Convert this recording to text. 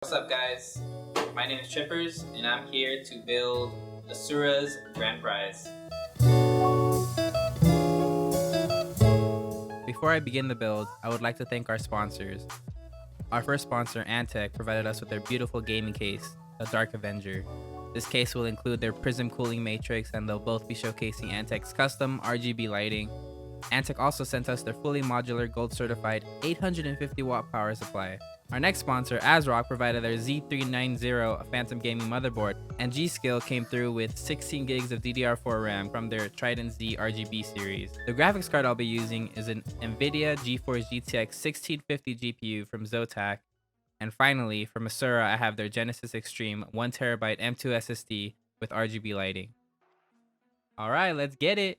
What's up, guys? My name is Trippers, and I'm here to build Asura's Grand Prize. Before I begin the build, I would like to thank our sponsors. Our first sponsor, Antec, provided us with their beautiful gaming case, the Dark Avenger. This case will include their Prism cooling matrix, and they'll both be showcasing Antec's custom RGB lighting. Antec also sent us their fully modular gold certified 850 watt power supply. Our next sponsor, ASRock, provided their Z390 Phantom Gaming motherboard, and G-Skill came through with 16 gigs of DDR4 RAM from their Trident Z RGB series. The graphics card I'll be using is an NVIDIA GeForce GTX 1650 GPU from Zotac. And finally, from Asura, I have their Genesis Extreme 1TB M2 SSD with RGB lighting. Alright, let's get it!